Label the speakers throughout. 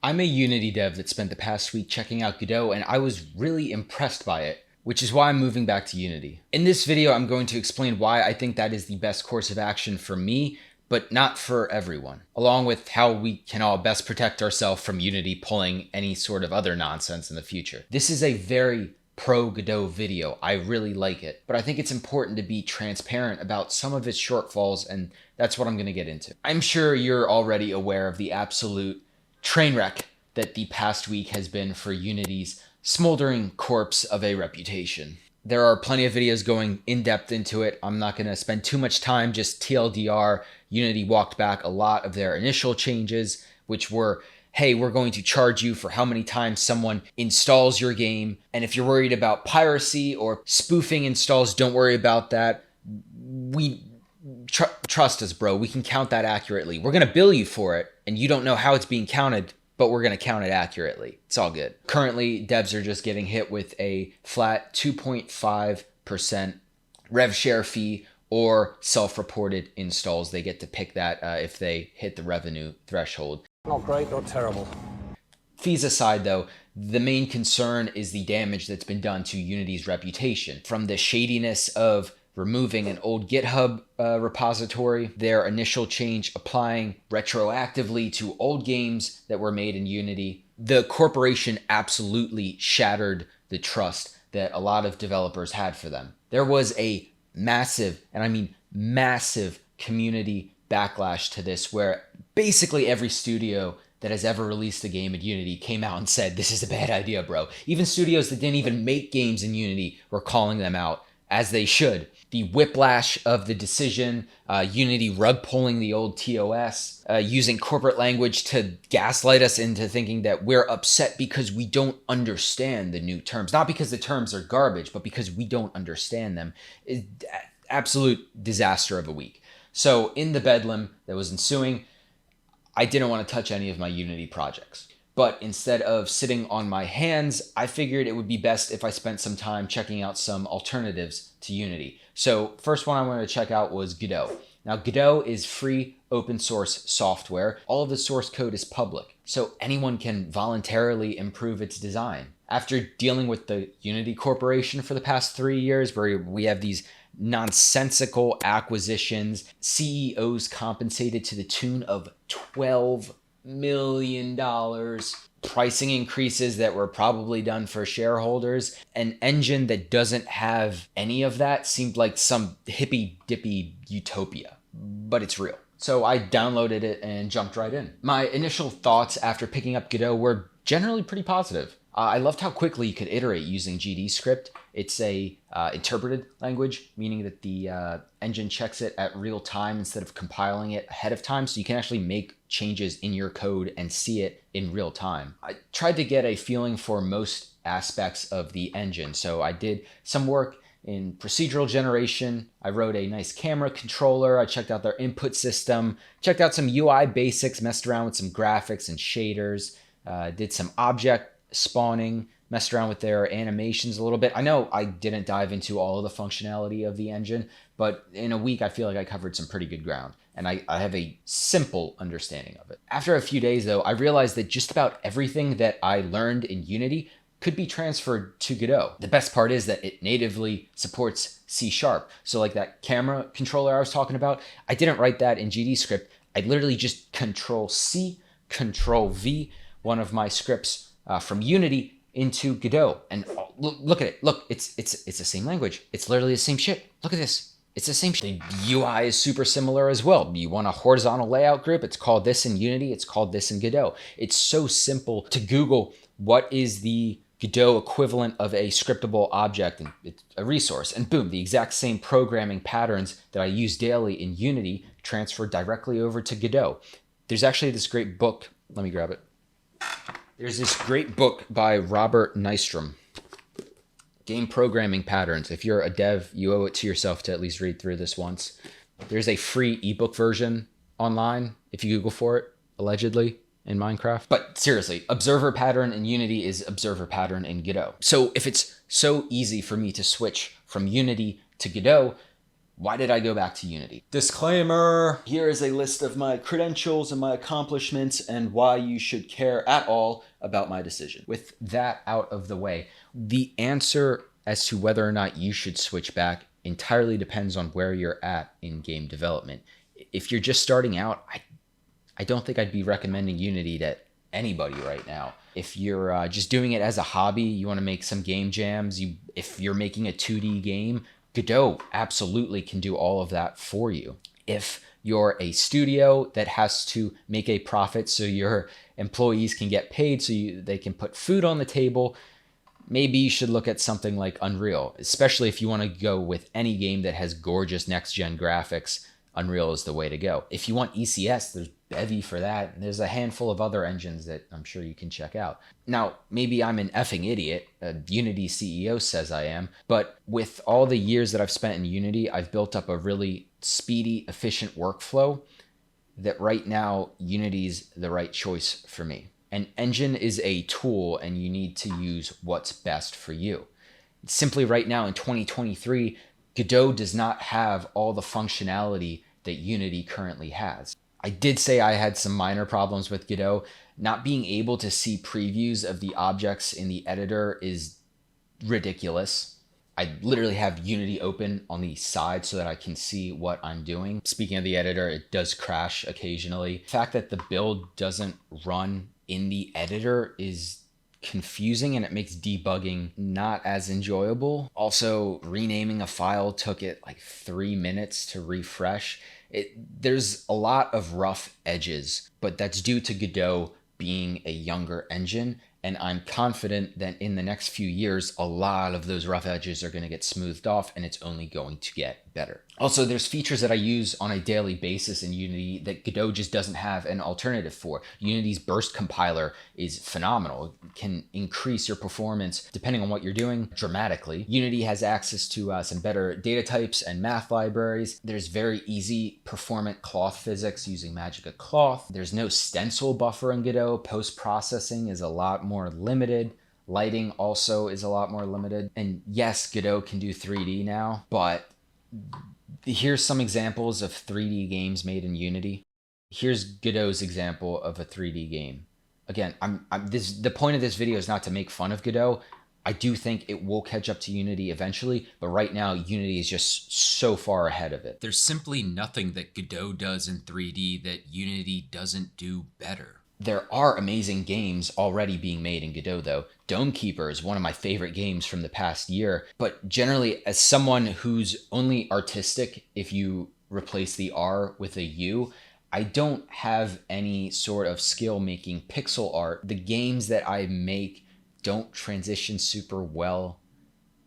Speaker 1: I'm a Unity dev that spent the past week checking out Godot, and I was really impressed by it, which is why I'm moving back to Unity. In this video, I'm going to explain why I think that is the best course of action for me, but not for everyone, along with how we can all best protect ourselves from Unity pulling any sort of other nonsense in the future. This is a very pro Godot video. I really like it, but I think it's important to be transparent about some of its shortfalls, and that's what I'm going to get into. I'm sure you're already aware of the absolute train wreck that the past week has been for Unity's smoldering corpse of a reputation. There are plenty of videos going in depth into it. I'm not going to spend too much time. Just TLDR, Unity walked back a lot of their initial changes, which were, hey, we're going to charge you for how many times someone installs your game. And if you're worried about piracy or spoofing installs, don't worry about that. Trust us, bro. We can count that accurately. We're going to bill you for it, and you don't know how it's being counted, but we're going to count it accurately. It's all good. Currently, devs are just getting hit with a flat 2.5% rev share fee or self-reported installs. They get to pick that if they hit the revenue threshold.
Speaker 2: Not great, not terrible.
Speaker 1: Fees aside, though, the main concern is the damage that's been done to Unity's reputation. From the shadiness of removing an old GitHub repository, their initial change applying retroactively to old games that were made in Unity, the corporation absolutely shattered the trust that a lot of developers had for them. There was a massive, and I mean massive, community backlash to this, where basically every studio that has ever released a game in Unity came out and said, this is a bad idea, bro. Even studios that didn't even make games in Unity were calling them out, as they should. The whiplash of the decision, Unity rug pulling the old TOS, using corporate language to gaslight us into thinking that we're upset because we don't understand the new terms. Not because the terms are garbage, but because we don't understand them. Absolute disaster of a week. So in the bedlam that was ensuing, I didn't want to touch any of my Unity projects. But instead of sitting on my hands, I figured it would be best if I spent some time checking out some alternatives to Unity. So first one I wanted to check out was Godot. Now Godot is free open source software. All of the source code is public, so anyone can voluntarily improve its design. After dealing with the Unity Corporation for the past 3 years, where we have these nonsensical acquisitions, CEOs compensated to the tune of $12 million, pricing increases that were probably done for shareholders, an engine that doesn't have any of that seemed like some hippy-dippy utopia, but it's real. So I downloaded it and jumped right in. My initial thoughts after picking up Godot were generally pretty positive. I loved how quickly you could iterate using GDScript. It's a interpreted language, meaning that the engine checks it at real time instead of compiling it ahead of time, so you can actually make changes in your code and see it in real time. I tried to get a feeling for most aspects of the engine, so I did some work in procedural generation. I wrote a nice camera controller. I checked out their input system, checked out some UI basics, messed around with some graphics and shaders, did some object spawning, messed around with their animations a little bit. I know I didn't dive into all of the functionality of the engine, but in a week I feel like I covered some pretty good ground, and I have a simple understanding of it. After a few days though, I realized that just about everything that I learned in Unity could be transferred to Godot. The best part is that it natively supports C#. So like that camera controller I was talking about, I didn't write that in GDScript. I literally just Control-C, Control-V, one of my scripts from Unity into Godot, and look at it. Look, it's the same language. It's literally the same shit. Look at this. It's the same shit. The UI is super similar as well. You want a horizontal layout group? It's called this in Unity. It's called this in Godot. It's so simple to Google what is the Godot equivalent of a scriptable object, and it's a resource, and boom, the exact same programming patterns that I use daily in Unity transfer directly over to Godot. There's actually this great book. Let me grab it. There's this great book by Robert Nystrom, Game Programming Patterns. If you're a dev, you owe it to yourself to at least read through this once. There's a free ebook version online if you Google for it, allegedly, in Minecraft. But seriously, observer pattern in Unity is observer pattern in Godot. So if it's so easy for me to switch from Unity to Godot, Why did I go back to Unity? Disclaimer! Here is a list of my credentials and my accomplishments and why you should care at all about my decision. With that out of the way, the answer as to whether or not you should switch back entirely depends on where you're at in game development. If you're just starting out, I don't think I'd be recommending Unity to anybody right now. If you're just doing it as a hobby, you want to make some game jams, if you're making a 2D game, Godot absolutely can do all of that for you. If you're a studio that has to make a profit so your employees can get paid so they can put food on the table, maybe you should look at something like Unreal, especially if you want to go with any game that has gorgeous next-gen graphics. Unreal is the way to go. If you want ECS, there's Bevy for that. And there's a handful of other engines that I'm sure you can check out. Now, maybe I'm an effing idiot. Unity CEO says I am. But with all the years that I've spent in Unity, I've built up a really speedy, efficient workflow that right now, Unity's the right choice for me. An engine is a tool and you need to use what's best for you. Simply right now in 2023, Godot does not have all the functionality that Unity currently has. I did say I had some minor problems with Godot. Not being able to see previews of the objects in the editor is ridiculous. I literally have Unity open on the side so that I can see what I'm doing. Speaking of the editor, it does crash occasionally. The fact that the build doesn't run in the editor is confusing and it makes debugging not as enjoyable. Also, renaming a file took it like 3 minutes to refresh. There's a lot of rough edges, but that's due to Godot being a younger engine. And I'm confident that in the next few years, a lot of those rough edges are going to get smoothed off and it's only going to get better. Also, there's features that I use on a daily basis in Unity that Godot just doesn't have an alternative for. Unity's burst compiler is phenomenal. It can increase your performance, depending on what you're doing, dramatically. Unity has access to some better data types and math libraries. There's very easy performant cloth physics using Magica Cloth. There's no stencil buffer in Godot. Post-processing is a lot more limited. Lighting also is a lot more limited. And yes, Godot can do 3D now, but here's some examples of 3D games made in Unity. Here's Godot's example of a 3D game. Again, the point of this video is not to make fun of Godot. I do think it will catch up to Unity eventually, but right now Unity is just so far ahead of it. There's simply nothing that Godot does in 3D that Unity doesn't do better. There are amazing games already being made in Godot though. Dome Keeper is one of my favorite games from the past year, but generally as someone who's only artistic if you replace the R with a U, I don't have any sort of skill making pixel art. The games that I make don't transition super well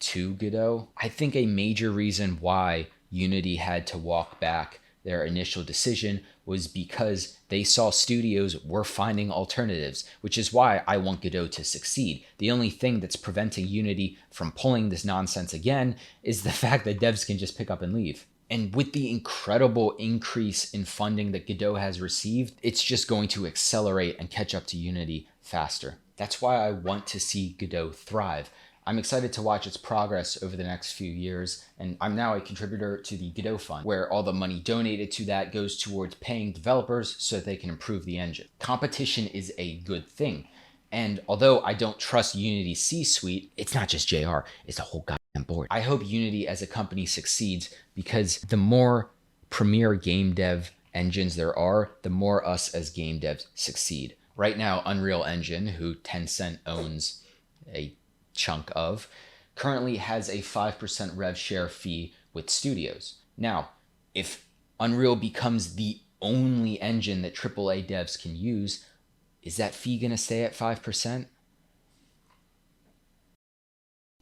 Speaker 1: to Godot. I think a major reason why Unity had to walk back their initial decision was because they saw studios were finding alternatives, which is why I want Godot to succeed. The only thing that's preventing Unity from pulling this nonsense again is the fact that devs can just pick up and leave. And with the incredible increase in funding that Godot has received, it's just going to accelerate and catch up to Unity faster. That's why I want to see Godot thrive. I'm excited to watch its progress over the next few years, and I'm now a contributor to the Godot Fund, where all the money donated to that goes towards paying developers so that they can improve the engine. Competition is a good thing, and although I don't trust Unity's C-suite, it's not just JR, it's the whole goddamn board. I hope Unity as a company succeeds because the more premier game dev engines there are, the more us as game devs succeed. Right now, Unreal Engine, who Tencent owns a chunk of, currently has a 5% rev share fee with studios. Now, if Unreal becomes the only engine that AAA devs can use, is that fee going to stay at 5%?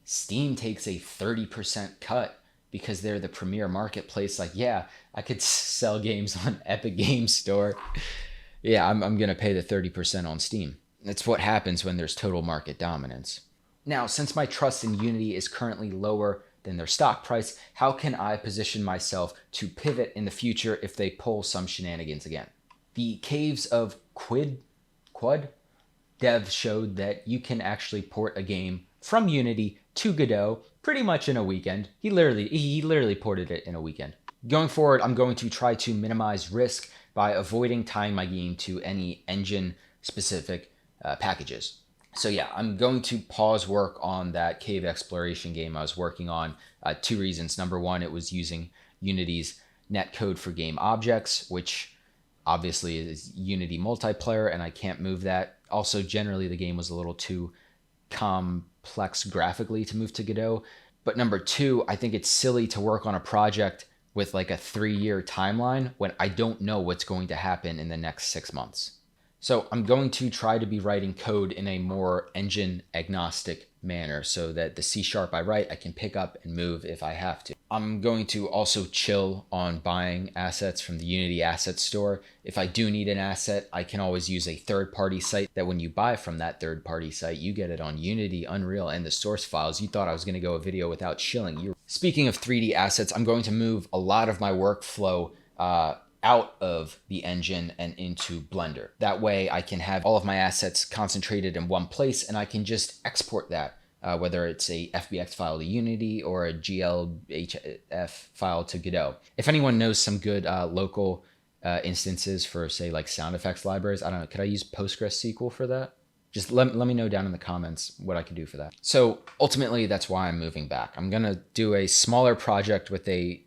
Speaker 1: Steam takes a 30% cut because they're the premier marketplace. Like, yeah, I could sell games on Epic Games Store. Yeah, I'm going to pay the 30% on Steam. That's what happens when there's total market dominance. Now, since my trust in Unity is currently lower than their stock price, how can I position myself to pivot in the future if they pull some shenanigans again? The Caves of Quad dev showed that you can actually port a game from Unity to Godot pretty much in a weekend. He literally ported it in a weekend. Going forward, I'm going to try to minimize risk by avoiding tying my game to any engine-specific packages. So yeah, I'm going to pause work on that cave exploration game I was working on. 2 reasons. Number one, it was using Unity's netcode for game objects, which obviously is Unity multiplayer, and I can't move that. Also, generally, the game was a little too complex graphically to move to Godot. But number two, I think it's silly to work on a project with like a 3-year timeline when I don't know what's going to happen in the next 6 months. So I'm going to try to be writing code in a more engine agnostic manner so that the C# I write, I can pick up and move if I have to. I'm going to also chill on buying assets from the Unity asset store. If I do need an asset, I can always use a third-party site that when you buy from that third-party site, you get it on Unity, Unreal, and the source files. You thought I was going to go a video without chilling. Speaking of 3D assets, I'm going to move a lot of my workflow out of the engine and into Blender. That way I can have all of my assets concentrated in one place and I can just export that, whether it's a FBX file to Unity or a GLHF file to Godot. If anyone knows some good local instances for, say, like sound effects libraries, I don't know, could I use PostgreSQL for that? Just let me know down in the comments what I can do for that. So ultimately, that's why I'm moving back. I'm gonna do a smaller project with a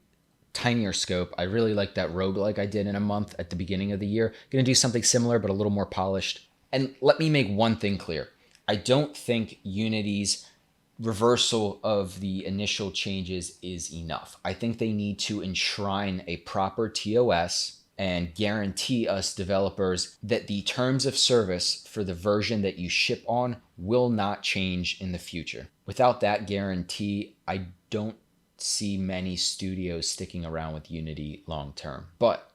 Speaker 1: tinier scope. I really like that roguelike I did in a month at the beginning of the year. Gonna do something similar, but a little more polished. And let me make one thing clear. I don't think Unity's reversal of the initial changes is enough. I think they need to enshrine a proper TOS and guarantee us developers that the terms of service for the version that you ship on will not change in the future. Without that guarantee, I don't see many studios sticking around with Unity long term. But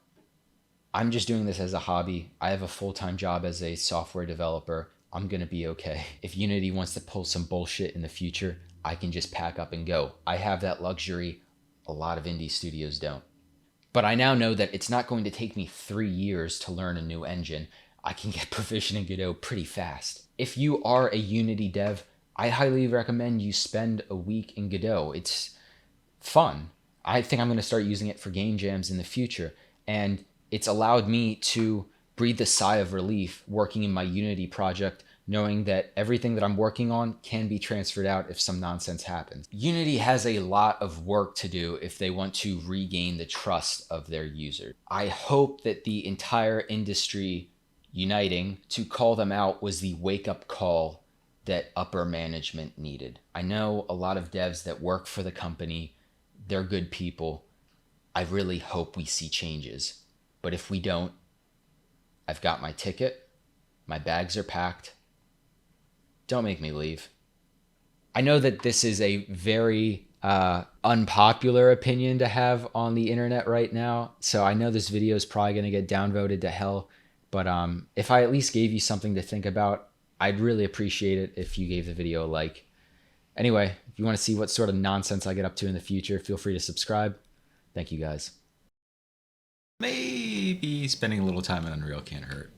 Speaker 1: I'm just doing this as a hobby. I have a full-time job as a software developer. I'm gonna be okay. If Unity wants to pull some bullshit in the future, I can just pack up and go. I have that luxury. A lot of indie studios don't. But I now know that it's not going to take me 3 years to learn a new engine. I can get proficient in Godot pretty fast. If you are a Unity dev, I highly recommend you spend a week in Godot. It's fun. I think I'm going to start using it for game jams in the future. And it's allowed me to breathe a sigh of relief working in my Unity project, knowing that everything that I'm working on can be transferred out if some nonsense happens. Unity has a lot of work to do if they want to regain the trust of their users. I hope that the entire industry uniting to call them out was the wake-up call that upper management needed. I know a lot of devs that work for the company. They're good people. I really hope we see changes. But if we don't, I've got my ticket. My bags are packed. Don't make me leave. I know that this is a very unpopular opinion to have on the internet right now. So I know this video is probably going to get downvoted to hell. But if I at least gave you something to think about, I'd really appreciate it if you gave the video a like. Anyway, if you want to see what sort of nonsense I get up to in the future, feel free to subscribe. Thank you guys. Maybe spending a little time in Unreal can't hurt.